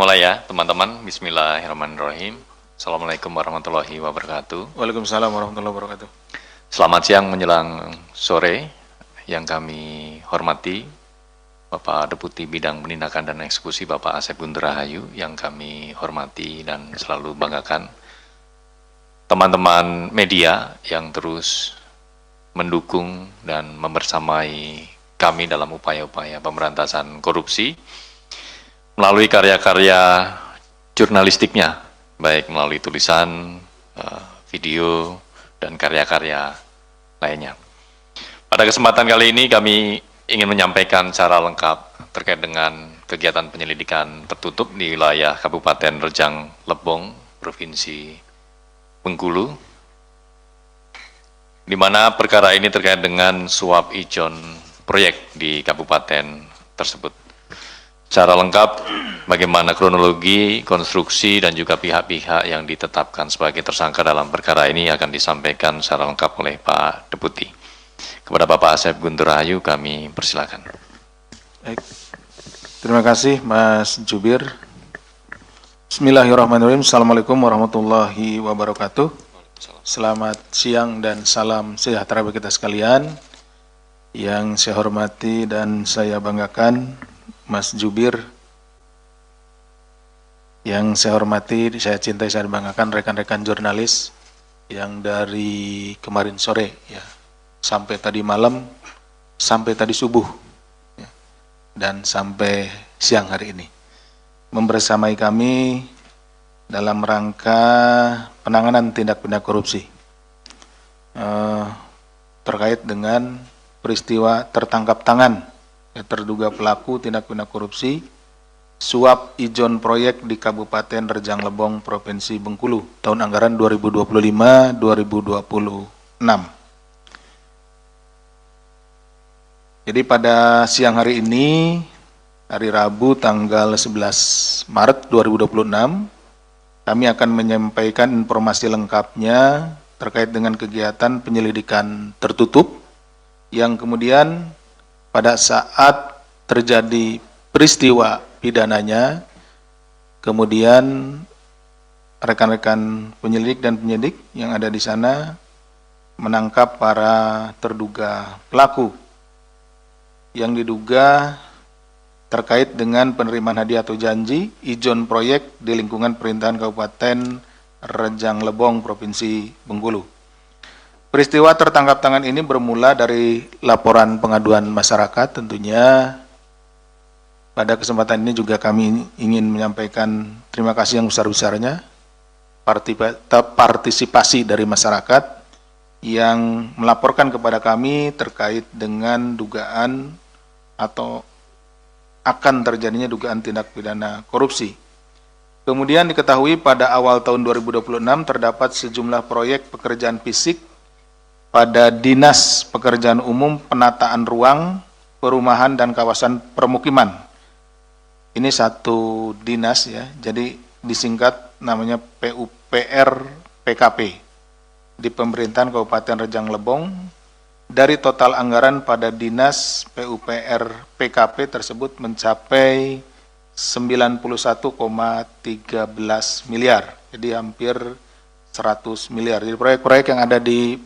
mulai ya teman-teman. Bismillahirrahmanirrahim. Assalamualaikum warahmatullahi wabarakatuh. Waalaikumsalam warahmatullahi wabarakatuh. Selamat siang menjelang sore. Yang kami hormati Bapak Deputi Bidang Penindakan dan Eksekusi Bapak Asep Guntur Rahayu, yang kami hormati dan selalu banggakan. Teman-teman media yang terus mendukung dan membersamai kami dalam upaya-upaya pemberantasan korupsi melalui karya-karya jurnalistiknya, baik melalui tulisan, video, dan karya-karya lainnya. Pada kesempatan kali ini kami ingin menyampaikan secara lengkap terkait dengan kegiatan penyelidikan tertutup di wilayah Kabupaten Rejang Lebong, Provinsi Bengkulu, di mana perkara ini terkait dengan suap ijon proyek di kabupaten tersebut. Secara lengkap bagaimana kronologi, konstruksi, dan juga pihak-pihak yang ditetapkan sebagai tersangka dalam perkara ini akan disampaikan secara lengkap oleh Pak Deputi. Kepada Bapak Asep Guntur Rahayu kami persilakan. Baik. Terima kasih Mas Jubir. Bismillahirrahmanirrahim. Assalamualaikum warahmatullahi wabarakatuh. Selamat siang dan salam sejahtera bagi kita sekalian. Yang saya hormati dan saya banggakan Mas Jubir. Yang saya hormati, saya cintai, saya banggakan rekan-rekan jurnalis yang dari kemarin sore ya, sampai tadi malam, sampai tadi subuh, ya, dan sampai siang hari ini membersamai kami dalam rangka penanganan tindak pidana korupsi terkait dengan peristiwa tertangkap tangan ya, terduga pelaku tindak pidana korupsi suap ijon proyek di Kabupaten Rejang Lebong, Provinsi Bengkulu, tahun anggaran 2025-2026. Jadi pada siang hari ini, hari Rabu tanggal 11 Maret 2026, kami akan menyampaikan informasi lengkapnya terkait dengan kegiatan penyelidikan tertutup yang kemudian pada saat terjadi peristiwa pidananya, kemudian rekan-rekan penyelidik dan penyidik yang ada di sana menangkap para terduga pelaku yang diduga terkait dengan penerimaan hadiah atau janji ijon proyek di lingkungan pemerintahan Kabupaten Rejang Lebong, Provinsi Bengkulu. Peristiwa tertangkap tangan ini bermula dari laporan pengaduan masyarakat. Tentunya pada kesempatan ini juga kami ingin menyampaikan terima kasih yang besar-besarnya partisipasi dari masyarakat yang melaporkan kepada kami terkait dengan dugaan atau akan terjadinya dugaan tindak pidana korupsi. Kemudian diketahui pada awal tahun 2026 terdapat sejumlah proyek pekerjaan fisik pada Dinas Pekerjaan Umum Penataan Ruang, Perumahan dan Kawasan Permukiman. Ini satu dinas ya, jadi disingkat namanya PUPR PKP di pemerintahan Kabupaten Rejang Lebong. Dari total anggaran pada Dinas PUPR PKP tersebut mencapai 91,13 miliar, jadi hampir 100 miliar. Jadi proyek-proyek yang ada di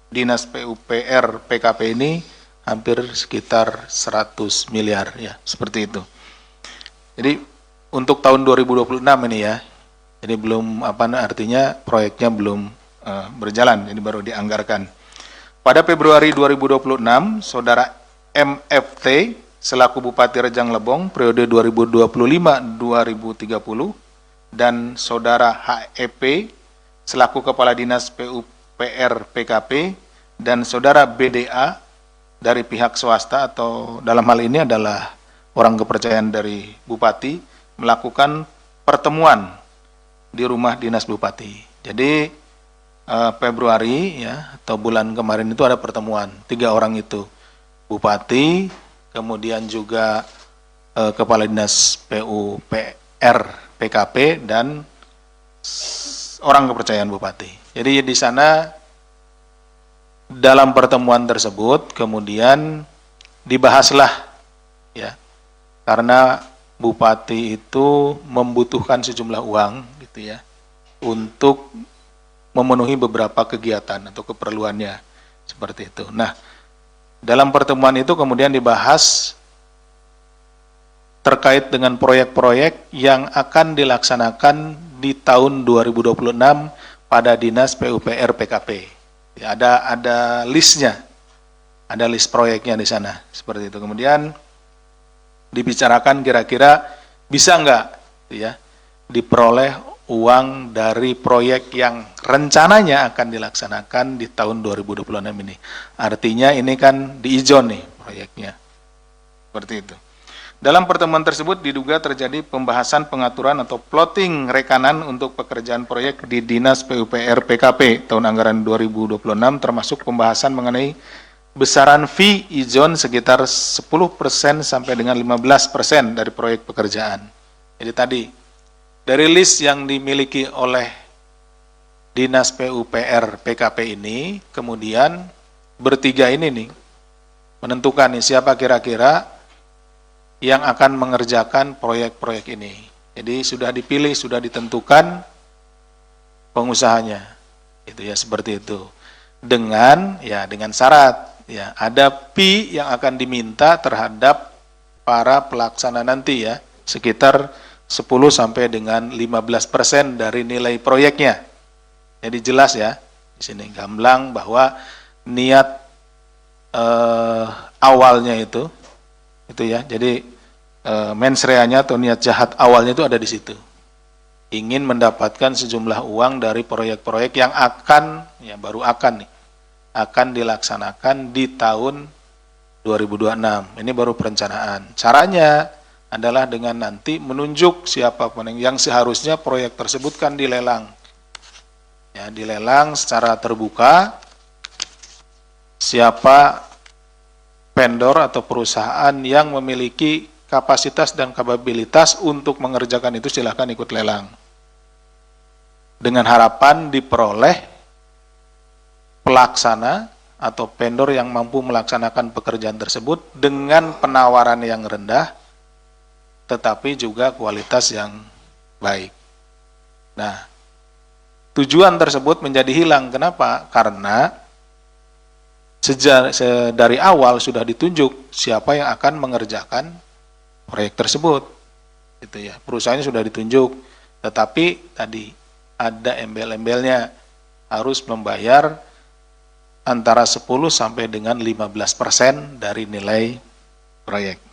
Dinas PUPR PKP ini hampir sekitar 100 miliar ya, seperti itu. Jadi untuk tahun 2026 ini ya, jadi belum artinya proyeknya belum berjalan, ini baru dianggarkan. Pada Februari 2026, Saudara MFT selaku Bupati Rejang Lebong periode 2025-2030 dan Saudara HEP selaku Kepala Dinas PUPR PKP dan Saudara BDA dari pihak swasta atau dalam hal ini adalah orang kepercayaan dari Bupati melakukan pertemuan di rumah dinas Bupati. Jadi Februari ya atau bulan kemarin itu ada pertemuan 3 orang itu, Bupati, kemudian juga Kepala Dinas PUPR PKP dan orang kepercayaan Bupati. Jadi di sana dalam pertemuan tersebut kemudian dibahaslah ya, karena Bupati itu membutuhkan sejumlah uang gitu ya untuk memenuhi beberapa kegiatan atau keperluannya seperti itu. Nah, dalam pertemuan itu kemudian dibahas terkait dengan proyek-proyek yang akan dilaksanakan di tahun 2026 pada Dinas PUPR PKP. Ya, ada listnya, ada list proyeknya di sana seperti itu. Kemudian dibicarakan kira-kira bisa nggak ya diperoleh uang dari proyek yang rencananya akan dilaksanakan di tahun 2026 ini. Artinya ini kan diijon nih proyeknya. Seperti itu. Dalam pertemuan tersebut diduga terjadi pembahasan pengaturan atau plotting rekanan untuk pekerjaan proyek di Dinas PUPR PKP tahun anggaran 2026 termasuk pembahasan mengenai besaran fee ijon sekitar 10% sampai dengan 15% dari proyek pekerjaan. Jadi tadi dari list yang dimiliki oleh Dinas PUPR PKP ini, kemudian bertiga ini nih menentukan nih siapa kira-kira yang akan mengerjakan proyek-proyek ini. Jadi sudah dipilih, sudah ditentukan pengusahanya. Itu ya seperti itu. Dengan syarat ya ada fee yang akan diminta terhadap para pelaksana nanti ya, sekitar 10 sampai dengan 15% dari nilai proyeknya. Jadi jelas ya, di sini gamblang bahwa niat awalnya itu ya. Jadi mens rea-nya atau niat jahat awalnya itu ada di situ. Ingin mendapatkan sejumlah uang dari proyek-proyek yang akan dilaksanakan di tahun 2026. Ini baru perencanaan. Caranya adalah dengan nanti menunjuk siapa yang seharusnya proyek tersebut kan dilelang. Ya, dilelang secara terbuka siapa vendor atau perusahaan yang memiliki kapasitas dan kapabilitas untuk mengerjakan itu silahkan ikut lelang. Dengan harapan diperoleh pelaksana atau vendor yang mampu melaksanakan pekerjaan tersebut dengan penawaran yang rendah tetapi juga kualitas yang baik. Nah, tujuan tersebut menjadi hilang. Kenapa? Karena dari awal sudah ditunjuk siapa yang akan mengerjakan proyek tersebut. Gitu ya. Perusahaannya sudah ditunjuk, tetapi tadi ada embel-embelnya harus membayar antara 10 sampai dengan 15% dari nilai proyek.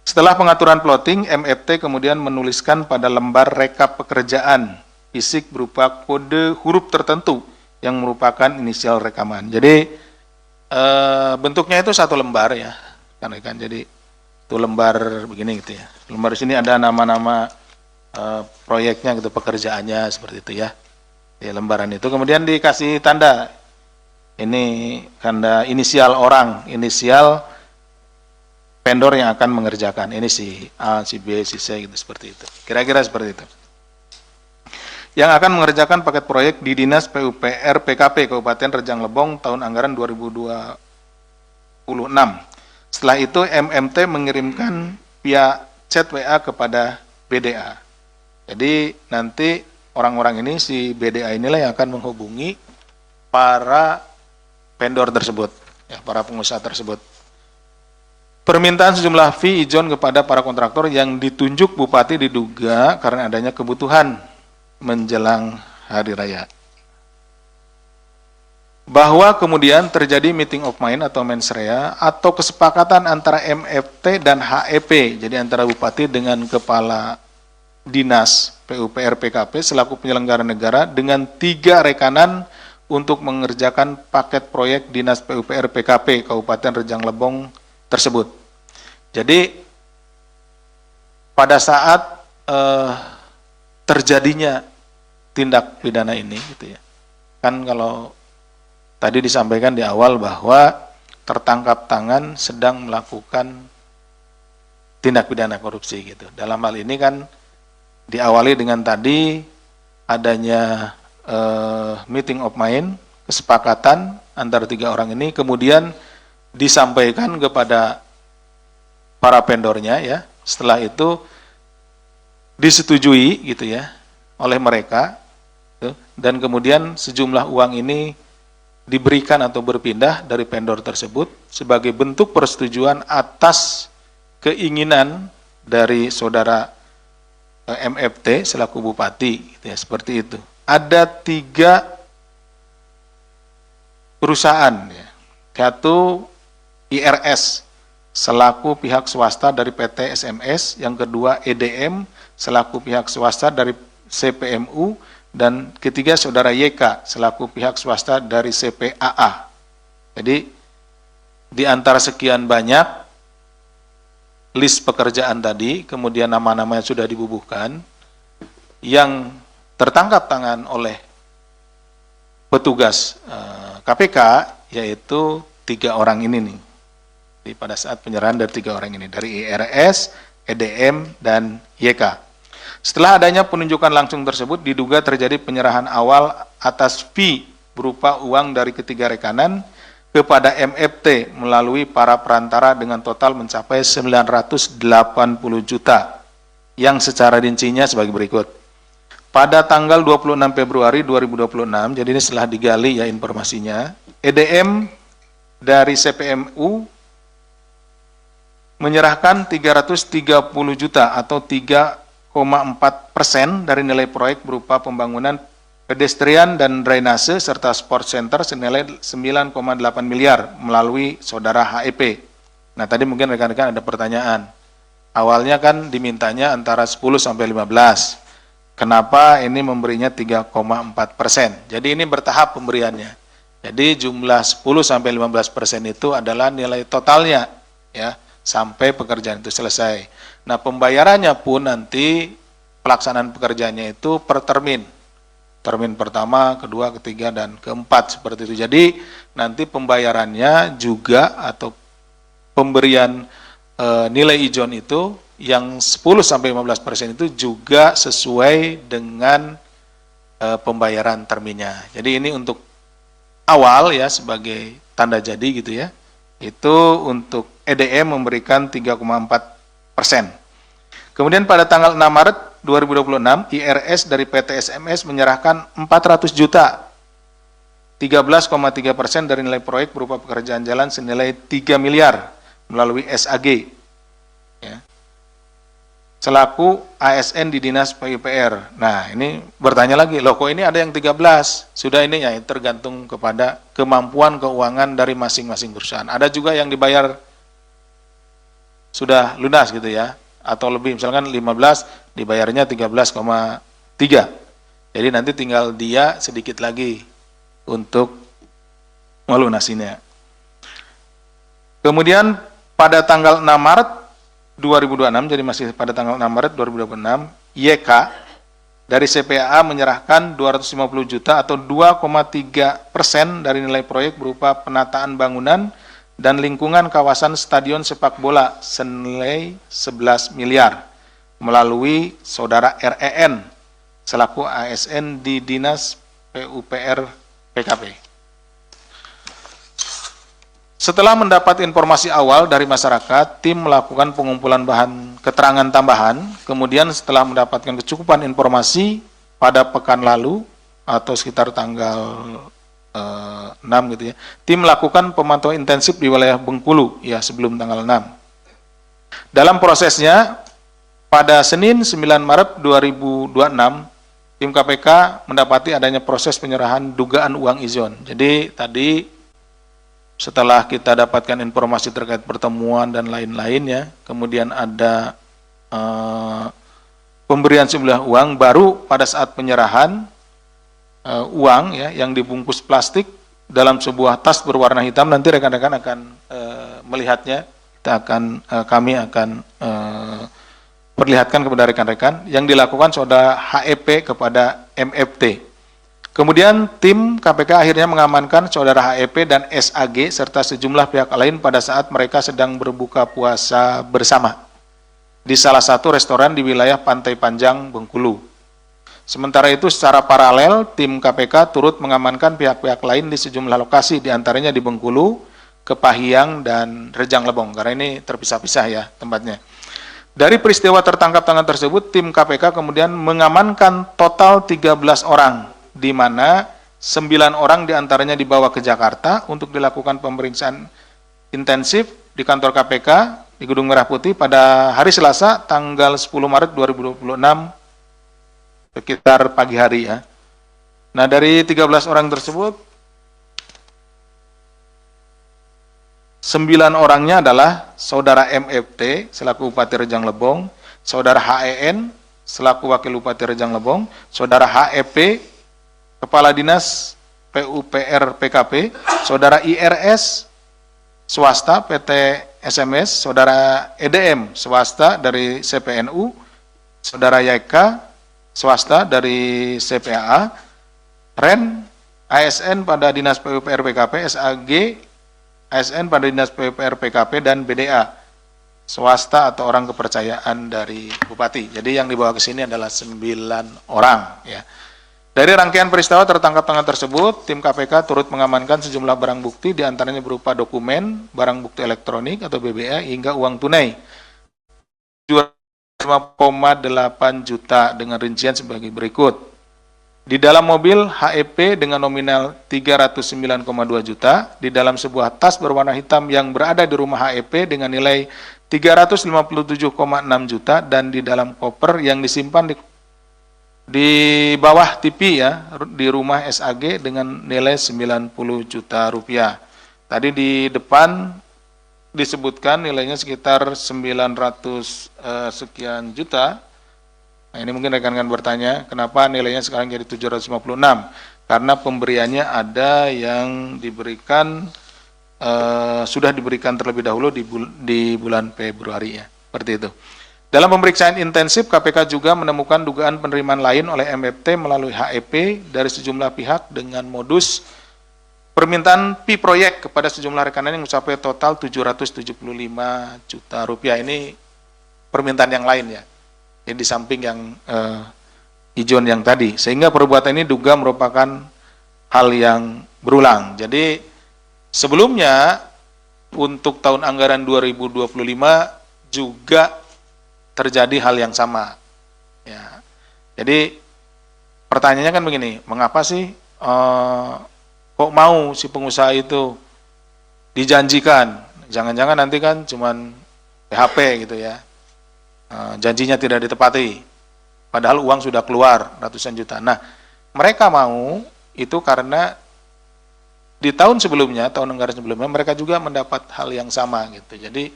Setelah pengaturan plotting, MFT kemudian menuliskan pada lembar rekap pekerjaan fisik berupa kode huruf tertentu yang merupakan inisial rekaman. Jadi bentuknya itu satu lembar ya, kan? Jadi itu lembar begini gitu ya. Lembar di sini ada nama-nama proyeknya gitu, pekerjaannya seperti itu ya. Di lembaran itu kemudian dikasih tanda. Ini tanda inisial orang, inisial vendor yang akan mengerjakan. Ini si A, si B, si C gitu seperti itu. Kira-kira seperti itu. Yang akan mengerjakan paket proyek di Dinas PUPR PKP Kabupaten Rejang Lebong tahun anggaran 2026. Setelah itu MMT mengirimkan via chat WA kepada BDA. Jadi nanti orang-orang ini, si BDA inilah yang akan menghubungi para vendor tersebut, ya, para pengusaha tersebut. Permintaan sejumlah fee ijon kepada para kontraktor yang ditunjuk Bupati diduga karena adanya kebutuhan menjelang Hari Raya. Bahwa kemudian terjadi meeting of mind atau mens rea atau kesepakatan antara MFT dan HEP, jadi antara Bupati dengan Kepala Dinas PUPR PKP selaku penyelenggara negara dengan 3 rekanan untuk mengerjakan paket proyek Dinas PUPR PKP Kabupaten Rejang Lebong tersebut. Jadi pada saat terjadinya tindak pidana ini gitu ya. Kan kalau tadi disampaikan di awal bahwa tertangkap tangan sedang melakukan tindak pidana korupsi gitu. Dalam hal ini kan diawali dengan tadi adanya meeting of mind, kesepakatan antara 3 orang ini, kemudian disampaikan kepada para vendornya ya. Setelah itu disetujui gitu ya oleh mereka, dan kemudian sejumlah uang ini diberikan atau berpindah dari vendor tersebut sebagai bentuk persetujuan atas keinginan dari saudara MFT selaku bupati, gitu ya, seperti itu. Ada 3 perusahaan, ya. Satu IRS selaku pihak swasta dari PT SMS, yang kedua EDM selaku pihak swasta dari CPMU, dan ketiga saudara YK selaku pihak swasta dari CPAA. Jadi di antara sekian banyak list pekerjaan tadi, kemudian nama-namanya sudah dibubuhkan, yang tertangkap tangan oleh petugas KPK, yaitu 3 orang ini nih. Jadi pada saat penyerahan dari 3 orang ini, dari IRS, EDM, dan YK. Setelah adanya penunjukan langsung tersebut, diduga terjadi penyerahan awal atas fee berupa uang dari ketiga rekanan kepada MFT melalui para perantara dengan total mencapai 980 juta, yang secara rincinya sebagai berikut. Pada tanggal 26 Februari 2026, jadi ini setelah digali ya informasinya, EDM dari CPMU menyerahkan 330 juta atau 3,4% dari nilai proyek berupa pembangunan pedestrian dan drainase serta sport center senilai 9,8 miliar melalui saudara HEP. Nah, tadi mungkin rekan-rekan ada pertanyaan. Awalnya kan dimintanya antara 10 sampai 15. Kenapa ini memberinya 3,4%? Jadi ini bertahap pemberiannya. Jadi jumlah 10 sampai 15% itu adalah nilai totalnya, ya, sampai pekerjaan itu selesai. Nah, pembayarannya pun nanti pelaksanaan pekerjaannya itu per termin. Termin pertama, kedua, ketiga, dan keempat, seperti itu. Jadi nanti pembayarannya juga atau pemberian nilai ijon itu yang 10-15% itu juga sesuai dengan pembayaran terminnya. Jadi ini untuk awal ya, sebagai tanda jadi gitu ya. Itu untuk EDM memberikan 3,4%. Kemudian pada tanggal 6 Maret 2026, IRS dari PT SMS menyerahkan 400 juta, 13,3% dari nilai proyek berupa pekerjaan jalan senilai 3 miliar melalui SAG, ya, selaku ASN di Dinas PUPR. Nah, ini bertanya lagi, loh kok ini ada yang 13? Sudah ini ya, tergantung kepada kemampuan keuangan dari masing-masing perusahaan. Ada juga yang dibayar sudah lunas gitu ya, atau lebih, misalkan 15 dibayarnya 13,3. Jadi nanti tinggal dia sedikit lagi untuk melunasinya. Kemudian pada tanggal 6 Maret 2026, jadi masih pada tanggal 6 Maret 2026, YK dari CPAA menyerahkan 250 juta atau 2,3% dari nilai proyek berupa penataan bangunan dan lingkungan kawasan stadion sepak bola senilai 11 miliar melalui saudara REN selaku ASN di Dinas PUPR PKP. Setelah mendapat informasi awal dari masyarakat, tim melakukan pengumpulan bahan keterangan tambahan, kemudian setelah mendapatkan kecukupan informasi pada pekan lalu atau sekitar tanggal 6 gitu ya, tim melakukan pemantauan intensif di wilayah Bengkulu ya sebelum tanggal 6. Dalam prosesnya, pada Senin 9 Maret 2026, tim KPK mendapati adanya proses penyerahan dugaan uang ijon. Jadi tadi setelah kita dapatkan informasi terkait pertemuan dan lain-lainnya, kemudian ada pemberian sejumlah uang, baru pada saat penyerahan uang ya yang dibungkus plastik dalam sebuah tas berwarna hitam, nanti rekan-rekan akan melihatnya, kami akan perlihatkan kepada rekan-rekan yang dilakukan saudara HEP kepada MFT. Kemudian tim KPK akhirnya mengamankan saudara HEP dan SAG serta sejumlah pihak lain pada saat mereka sedang berbuka puasa bersama di salah satu restoran di wilayah Pantai Panjang, Bengkulu. Sementara itu secara paralel tim KPK turut mengamankan pihak-pihak lain di sejumlah lokasi, diantaranya di Bengkulu, Kepahiang, dan Rejang Lebong, karena ini terpisah-pisah ya tempatnya. Dari peristiwa tertangkap tangan tersebut, tim KPK kemudian mengamankan total 13 orang, di mana 9 orang diantaranya dibawa ke Jakarta untuk dilakukan pemeriksaan intensif di kantor KPK di Gedung Merah Putih pada hari Selasa tanggal 10 Maret 2026 sekitar pagi hari ya. Nah, dari 13 orang tersebut 9 orangnya adalah Saudara MFT selaku Bupati Rejang Lebong, Saudara HEN selaku Wakil Bupati Rejang Lebong, Saudara HEP Kepala Dinas PUPR PKP, Saudara IRS swasta PT SMS, Saudara EDM swasta dari CPNU, Saudara YK swasta dari CPAA, REN ASN pada Dinas PUPR PKP, SAG ASN pada Dinas PUPR PKP, dan BDA swasta atau orang kepercayaan dari Bupati. Jadi yang dibawa ke sini adalah 9 orang ya. Dari rangkaian peristiwa tertangkap tangan tersebut, tim KPK turut mengamankan sejumlah barang bukti, diantaranya berupa dokumen, barang bukti elektronik atau BBA, hingga uang tunai 5,8 juta dengan rincian sebagai berikut. Di dalam mobil HEP dengan nominal 309,2 juta, di dalam sebuah tas berwarna hitam yang berada di rumah HEP dengan nilai 357,6 juta, dan di dalam koper yang disimpan di bawah TV ya, di rumah SAG dengan nilai 90 juta rupiah. Tadi di depan disebutkan nilainya sekitar 900 sekian juta. Nah, ini mungkin rekan-rekan bertanya, kenapa nilainya sekarang jadi 756? Karena pemberiannya ada yang diberikan, sudah diberikan terlebih dahulu di bulan Februari ya, seperti itu. Dalam pemeriksaan intensif, KPK juga menemukan dugaan penerimaan lain oleh MFT melalui HEP dari sejumlah pihak dengan modus permintaan fee proyek kepada sejumlah rekanan yang mencapai total 775 juta rupiah. Ini permintaan yang lain ya. Ini di samping yang ijon yang tadi, sehingga perbuatan ini duga merupakan hal yang berulang. Jadi sebelumnya untuk tahun anggaran 2025 juga terjadi hal yang sama. Ya. Jadi pertanyaannya kan begini, mengapa sih kok mau si pengusaha itu dijanjikan? Jangan-jangan nanti kan cuman PHP gitu ya. Janjinya tidak ditepati, padahal uang sudah keluar ratusan juta. Nah, mereka mau itu karena di tahun sebelumnya, tahun anggaran sebelumnya, mereka juga mendapat hal yang sama gitu. Jadi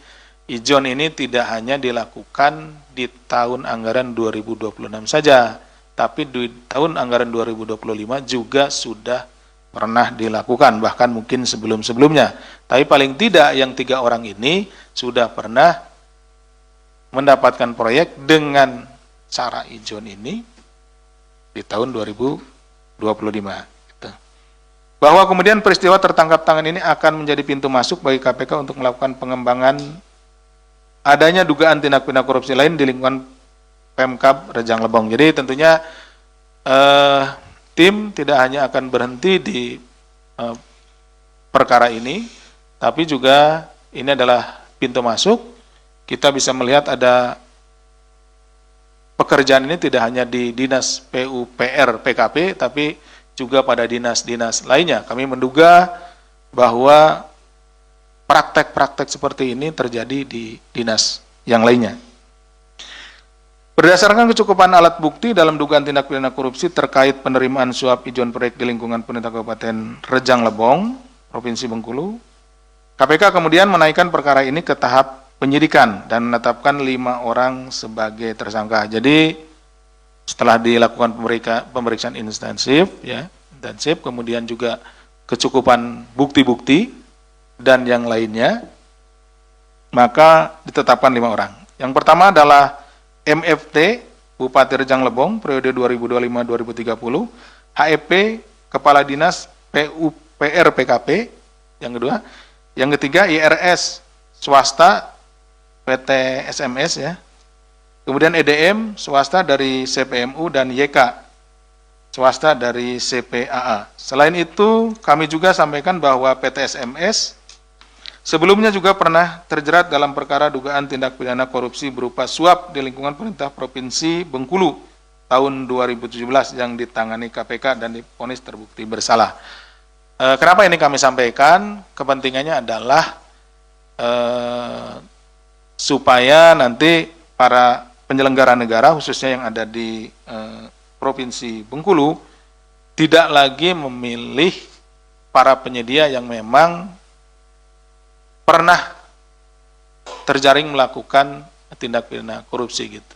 ijon ini tidak hanya dilakukan di tahun anggaran 2026 saja, tapi di tahun anggaran 2025 juga sudah pernah dilakukan, bahkan mungkin sebelum-sebelumnya. Tapi paling tidak yang 3 orang ini sudah pernah mendapatkan proyek dengan cara ijon ini di tahun 2025. Gitu. Bahwa kemudian peristiwa tertangkap tangan ini akan menjadi pintu masuk bagi KPK untuk melakukan pengembangan adanya dugaan tindak pidana korupsi lain di lingkungan Pemkab Rejang Lebong. Jadi tentunya tim tidak hanya akan berhenti di perkara ini, tapi juga ini adalah pintu masuk. Kita bisa melihat ada pekerjaan ini tidak hanya di Dinas PUPR PKP, tapi juga pada dinas-dinas lainnya. Kami menduga bahwa praktek-praktek seperti ini terjadi di dinas yang lainnya. Berdasarkan kecukupan alat bukti dalam dugaan tindak pidana korupsi terkait penerimaan suap ijon proyek di lingkungan pemerintah Kabupaten Rejang Lebong, Provinsi Bengkulu, KPK kemudian menaikkan perkara ini ke tahap penyidikan dan menetapkan 5 orang sebagai tersangka. Jadi setelah dilakukan pemeriksaan intensif, kemudian juga kecukupan bukti-bukti dan yang lainnya, maka ditetapkan 5 orang. Yang pertama adalah MFT Bupati Rejang Lebong periode 2025-2030, HEP Kepala Dinas PUPR PKP, yang kedua. Yang ketiga IRS swasta PT SMS ya. Kemudian EDM swasta dari CPMU dan YK swasta dari CPAA. Selain itu, kami juga sampaikan bahwa PT SMS Sebelumnya juga pernah terjerat dalam perkara dugaan tindak pidana korupsi berupa suap di lingkungan pemerintah Provinsi Bengkulu tahun 2017 yang ditangani KPK dan divonis terbukti bersalah. Kenapa ini kami sampaikan? Kepentingannya adalah supaya nanti para penyelenggara negara khususnya yang ada di Provinsi Bengkulu tidak lagi memilih para penyedia yang memang pernah terjaring melakukan tindak pidana korupsi gitu.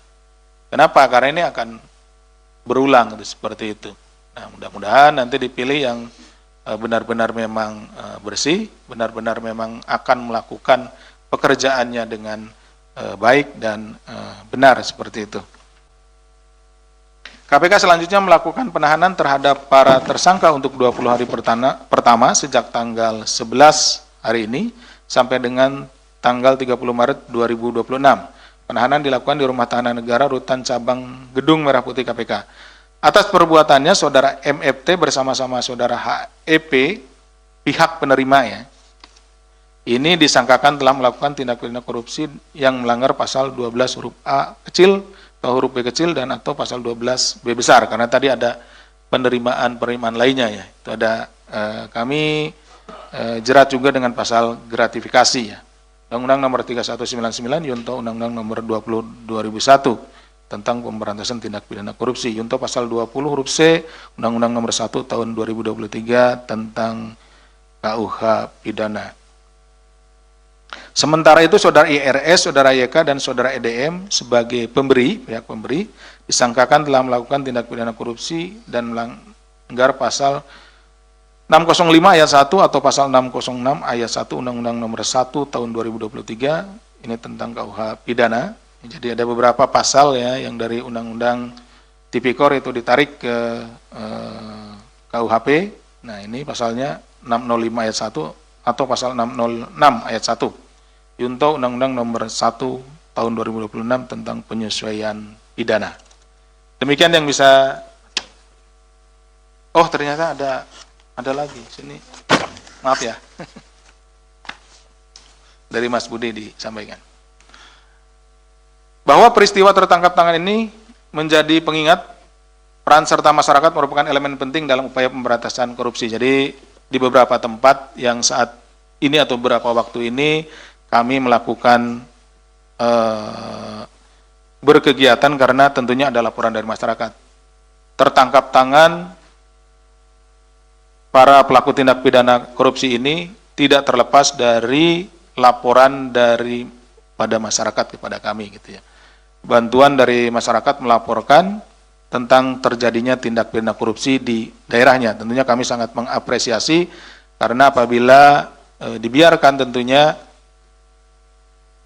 Kenapa? Karena ini akan berulang gitu, seperti itu. Nah, mudah-mudahan nanti dipilih yang benar-benar memang bersih, benar-benar memang akan melakukan pekerjaannya dengan baik dan benar seperti itu. KPK selanjutnya melakukan penahanan terhadap para tersangka untuk 20 hari pertama sejak tanggal 11 hari ini sampai dengan tanggal 30 Maret 2026. Penahanan dilakukan di Rumah Tahanan Negara Rutan Cabang Gedung Merah Putih KPK. Atas perbuatannya, Saudara MFT bersama-sama Saudara HEP, pihak penerima ya, ini disangkakan telah melakukan tindak pidana korupsi yang melanggar pasal 12 huruf A kecil atau huruf B kecil dan atau pasal 12 B besar, karena tadi ada penerimaan lainnya ya. Itu ada kami jerat juga dengan pasal gratifikasi ya. Undang-Undang Nomor 3199 Yunto Undang-Undang Nomor 20 2001 tentang pemberantasan tindak pidana korupsi. Yunto pasal 20 huruf C Undang-Undang Nomor 1 tahun 2023 tentang KUH pidana. Sementara itu Saudara IRS, Saudara YK dan Saudara EDM sebagai pihak pemberi disangkakan telah melakukan tindak pidana korupsi dan melanggar pasal 605 ayat 1 atau pasal 606 ayat 1 Undang-Undang Nomor 1 tahun 2023 ini tentang KUH pidana. Jadi ada beberapa pasal ya yang dari Undang-Undang Tipikor itu ditarik ke KUHP. Nah, ini pasalnya 605 ayat 1 atau pasal 606 ayat 1 Yunto Undang-Undang Nomor 1 tahun 2026 tentang penyesuaian pidana. Demikian yang bisa. Oh, ternyata ada lagi sini, maaf ya, dari Mas Budi disampaikan bahwa peristiwa tertangkap tangan ini menjadi pengingat peran serta masyarakat merupakan elemen penting dalam upaya pemberantasan korupsi. Jadi di beberapa tempat yang saat ini atau beberapa waktu ini kami melakukan berkegiatan karena tentunya ada laporan dari masyarakat. Tertangkap tangan para pelaku tindak pidana korupsi ini tidak terlepas dari laporan dari pada masyarakat kepada kami gitu ya. Bantuan dari masyarakat melaporkan tentang terjadinya tindak pidana korupsi di daerahnya. Tentunya kami sangat mengapresiasi karena apabila dibiarkan tentunya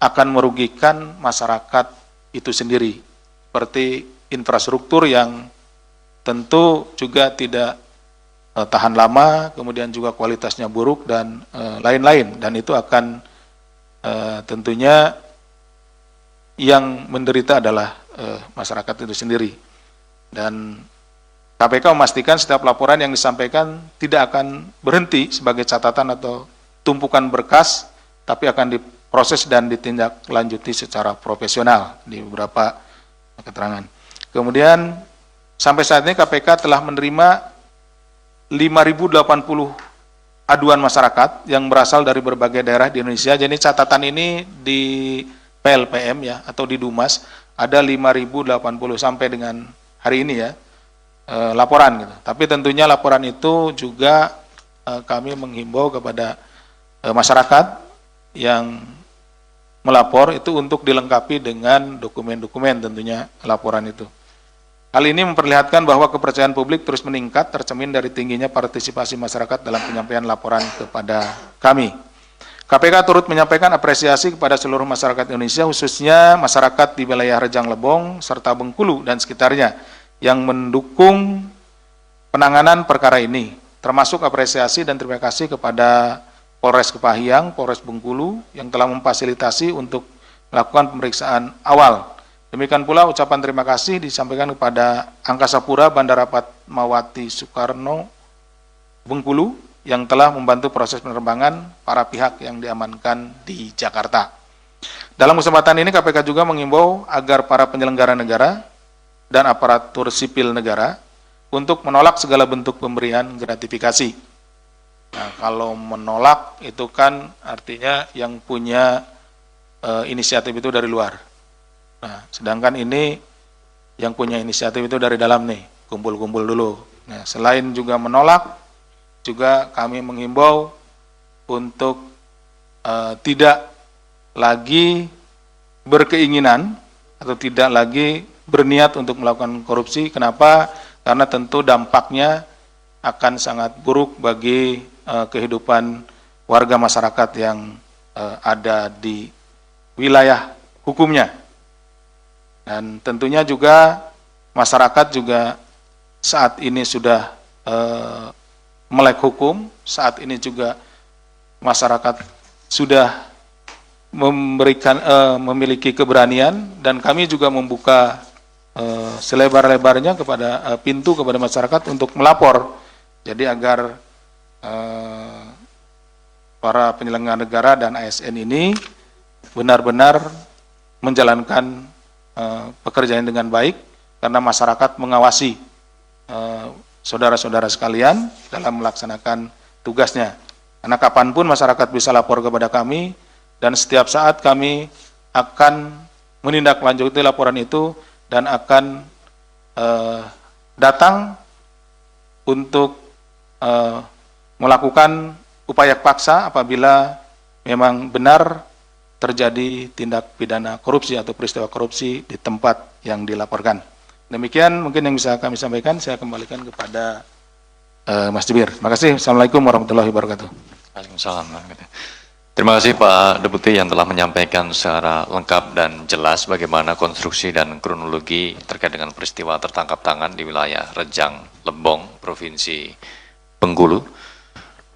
akan merugikan masyarakat itu sendiri. Seperti infrastruktur yang tentu juga tidak tahan lama, kemudian juga kualitasnya buruk dan lain-lain, dan itu akan tentunya yang menderita adalah masyarakat itu sendiri. Dan KPK memastikan setiap laporan yang disampaikan tidak akan berhenti sebagai catatan atau tumpukan berkas, tapi akan diproses dan ditindaklanjuti secara profesional di beberapa keterangan. Kemudian sampai saat ini KPK telah menerima 5.080 aduan masyarakat yang berasal dari berbagai daerah di Indonesia. Jadi catatan ini di PLPM ya atau di Dumas ada 5.080 sampai dengan hari ini ya laporan gitu. Tapi tentunya laporan itu juga kami menghimbau kepada masyarakat yang melapor itu untuk dilengkapi dengan dokumen-dokumen tentunya laporan itu. Hal ini memperlihatkan bahwa kepercayaan publik terus meningkat tercermin dari tingginya partisipasi masyarakat dalam penyampaian laporan kepada kami. KPK turut menyampaikan apresiasi kepada seluruh masyarakat Indonesia, khususnya masyarakat di wilayah Rejang Lebong serta Bengkulu dan sekitarnya yang mendukung penanganan perkara ini, termasuk apresiasi dan terima kasih kepada Polres Kepahyang, Polres Bengkulu yang telah memfasilitasi untuk melakukan pemeriksaan awal. Demikian pula ucapan terima kasih disampaikan kepada Angkasa Pura Bandara Fatmawati Soekarno Bengkulu yang telah membantu proses penerbangan para pihak yang diamankan di Jakarta. Dalam kesempatan ini KPK juga mengimbau agar para penyelenggara negara dan aparatur sipil negara untuk menolak segala bentuk pemberian gratifikasi. Nah, kalau menolak itu kan artinya yang punya inisiatif itu dari luar. Nah, sedangkan ini yang punya inisiatif itu dari dalam nih, kumpul-kumpul dulu. Nah, selain juga menolak, juga kami menghimbau untuk tidak lagi berkeinginan atau tidak lagi berniat untuk melakukan korupsi. Kenapa? Karena tentu dampaknya akan sangat buruk bagi kehidupan warga masyarakat yang ada di wilayah hukumnya. Dan tentunya juga masyarakat juga saat ini sudah melek hukum, saat ini juga masyarakat sudah memiliki keberanian, dan kami juga membuka selebar-lebarnya kepada pintu kepada masyarakat untuk melapor. Jadi agar para penyelenggara negara dan ASN ini benar-benar menjalankan pekerjaan dengan baik, karena masyarakat mengawasi saudara-saudara sekalian dalam melaksanakan tugasnya. Karena kapanpun masyarakat bisa lapor kepada kami, dan setiap saat kami akan menindaklanjuti laporan itu dan akan datang untuk melakukan upaya paksa apabila memang benar terjadi tindak pidana korupsi atau peristiwa korupsi di tempat yang dilaporkan. Demikian mungkin yang bisa kami sampaikan. Saya kembalikan kepada Mas Jibir. Terima kasih. Assalamualaikum warahmatullahi wabarakatuh. Waalaikumsalam. Terima kasih Pak Deputi yang telah menyampaikan secara lengkap dan jelas bagaimana konstruksi dan kronologi terkait dengan peristiwa tertangkap tangan di wilayah Rejang, Lembong, Provinsi Bengkulu,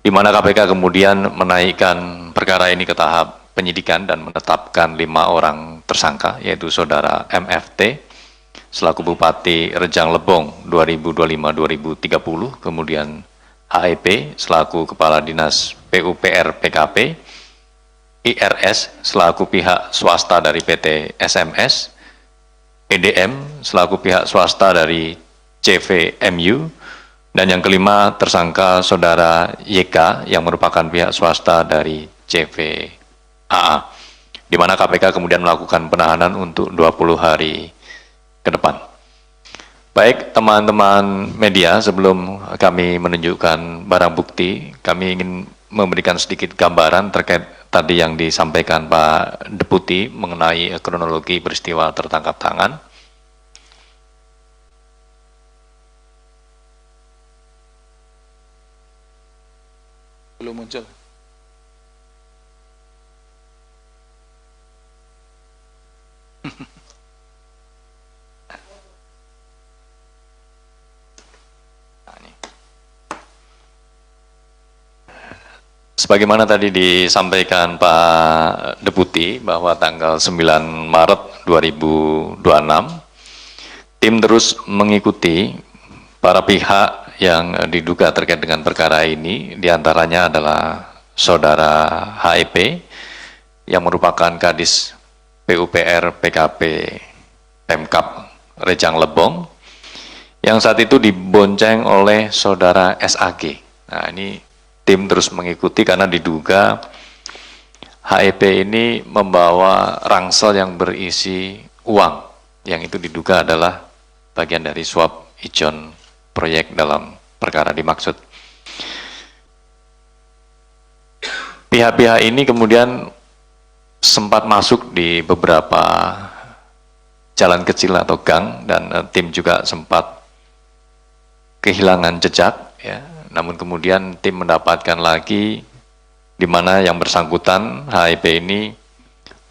di mana KPK kemudian menaikkan perkara ini ke tahap penyidikan dan menetapkan 5 orang tersangka, yaitu Saudara MFT selaku Bupati Rejang Lebong 2025-2030, kemudian HEP selaku Kepala Dinas PUPR PKP, IRS selaku pihak swasta dari PT SMS, EDM selaku pihak swasta dari CVMU, dan yang kelima tersangka Saudara YK yang merupakan pihak swasta dari CVAA, di mana KPK kemudian melakukan penahanan untuk 20 hari ke depan. Baik teman-teman media, sebelum kami menunjukkan barang bukti, kami ingin memberikan sedikit gambaran terkait tadi yang disampaikan Pak Deputi mengenai kronologi peristiwa tertangkap tangan. Belum muncul. Sebagaimana tadi disampaikan Pak Deputi bahwa tanggal 9 Maret 2026 tim terus mengikuti para pihak yang diduga terkait dengan perkara ini, diantaranya adalah Saudara HEP yang merupakan Kadis PUPR PKP Pemkap Rejang Lebong yang saat itu dibonceng oleh Saudara SAG. Nah, ini tim terus mengikuti karena diduga HEP ini membawa rangsel yang berisi uang, yang itu diduga adalah bagian dari suap ijon proyek dalam perkara dimaksud. Pihak-pihak ini kemudian sempat masuk di beberapa jalan kecil atau gang, dan tim juga sempat kehilangan jejak, ya. Namun kemudian tim mendapatkan lagi di mana yang bersangkutan HEP ini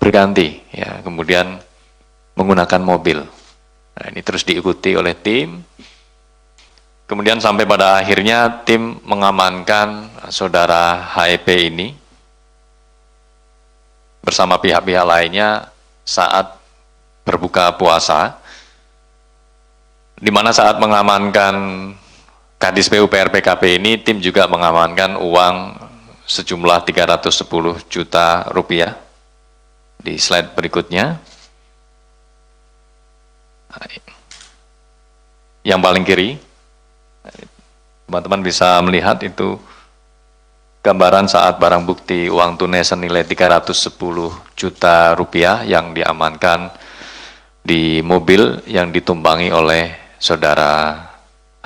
berganti, ya, kemudian menggunakan mobil. Nah, ini terus diikuti oleh tim. Kemudian sampai pada akhirnya tim mengamankan Saudara HEP ini bersama pihak-pihak lainnya saat berbuka puasa, di mana saat mengamankan Kadis PUPR PKP ini tim juga mengamankan uang sejumlah 310 juta rupiah. Di slide berikutnya, yang paling kiri, teman-teman bisa melihat itu gambaran saat barang bukti uang tunai senilai 310 juta rupiah yang diamankan di mobil yang ditumpangi oleh saudara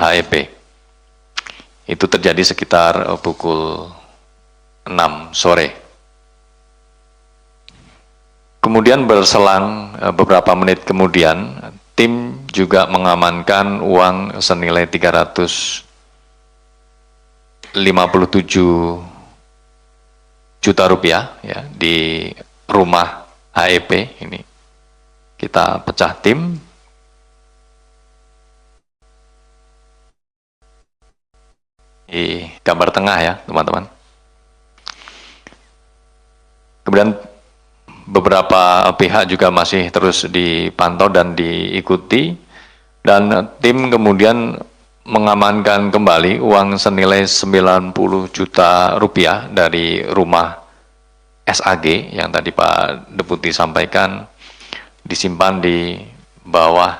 HEP. Itu terjadi sekitar pukul 6 sore. Kemudian berselang beberapa menit kemudian, tim juga mengamankan uang senilai 357 juta rupiah ya, di rumah HEP ini. Kita pecah tim. Di gambar tengah ya, teman-teman. Kemudian beberapa pihak juga masih terus dipantau dan diikuti, dan tim kemudian mengamankan kembali uang senilai 90 juta rupiah dari rumah SAG yang tadi Pak Deputi sampaikan disimpan di bawah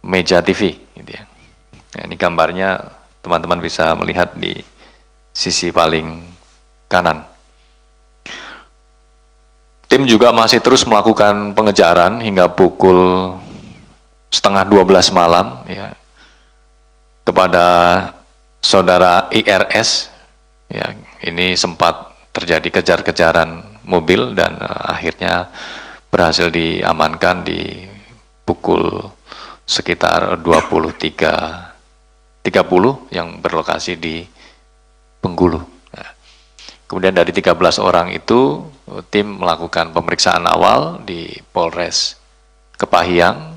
meja TV. Gitu ya. Nah, ini gambarnya teman-teman bisa melihat di sisi paling kanan. Tim juga masih terus melakukan pengejaran hingga pukul setengah 12 malam ya, kepada saudara IRS. Ya, ini sempat terjadi kejar-kejaran mobil dan akhirnya berhasil diamankan di pukul sekitar 23.30 yang berlokasi di Bengkulu. Nah, kemudian dari 13 orang itu tim melakukan pemeriksaan awal di Polres Kepahyang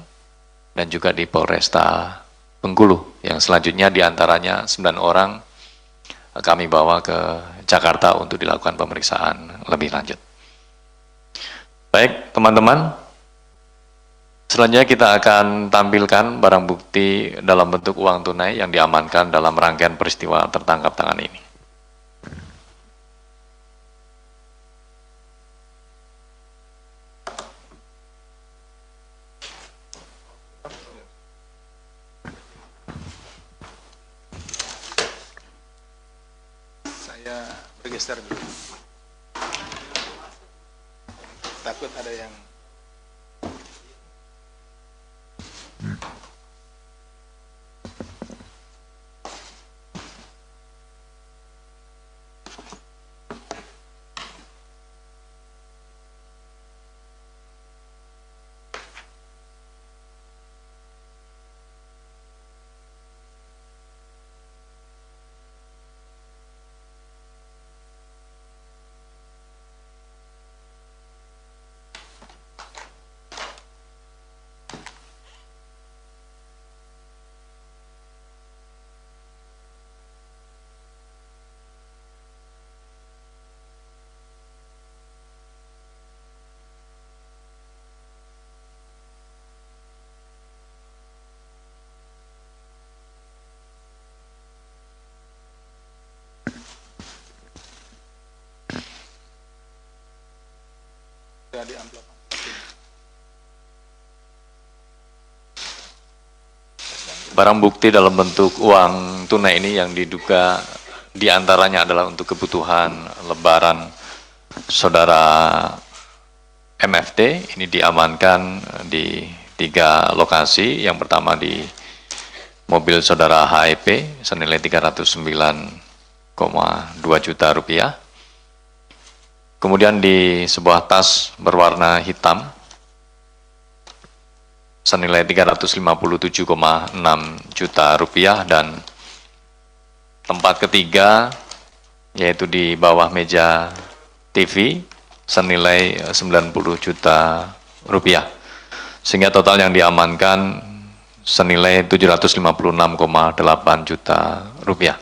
dan juga di Polresta Bengkulu, yang selanjutnya diantaranya 9 orang kami bawa ke Jakarta untuk dilakukan pemeriksaan lebih lanjut. Baik teman-teman, selanjutnya kita akan tampilkan barang bukti dalam bentuk uang tunai yang diamankan dalam rangkaian peristiwa tertangkap tangan ini. Saya bergeser dulu. Takut ada yang di amplop. Barang bukti dalam bentuk uang tunai ini yang diduga diantaranya adalah untuk kebutuhan lebaran saudara MFD, ini diamankan di 3 lokasi. Yang pertama di mobil saudara HEP senilai 309,2 juta rupiah. Kemudian di sebuah tas berwarna hitam senilai 357,6 juta rupiah, dan tempat ketiga yaitu di bawah meja TV senilai 90 juta rupiah. Sehingga total yang diamankan senilai 756,8 juta rupiah.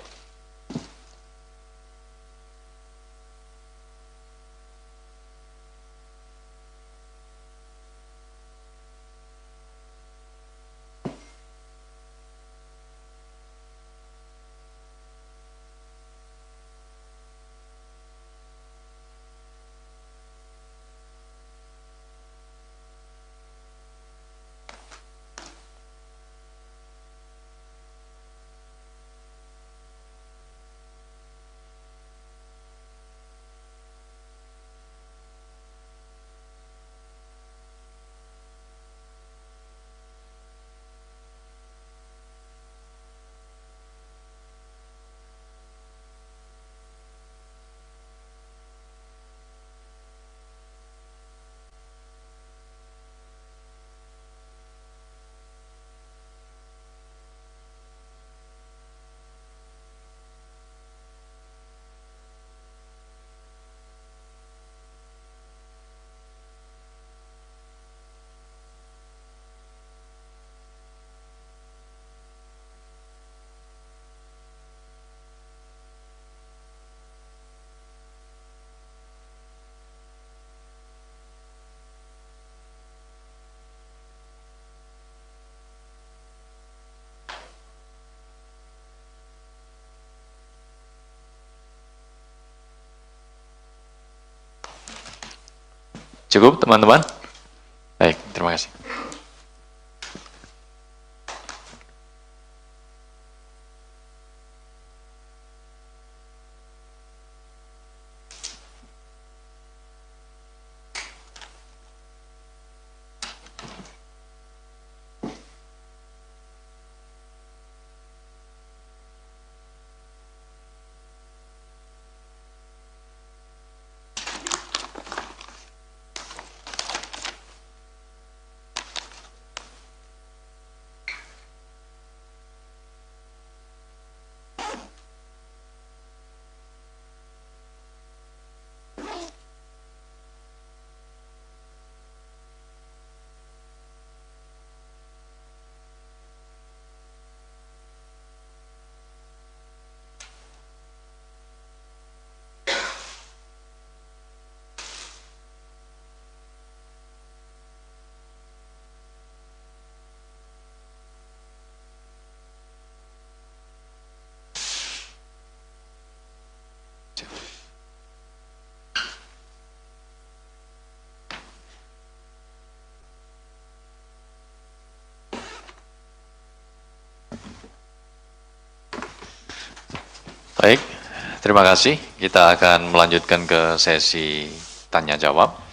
Cukup, teman-teman? Baik, terima kasih. Baik, terima kasih. Kita akan melanjutkan ke sesi tanya jawab.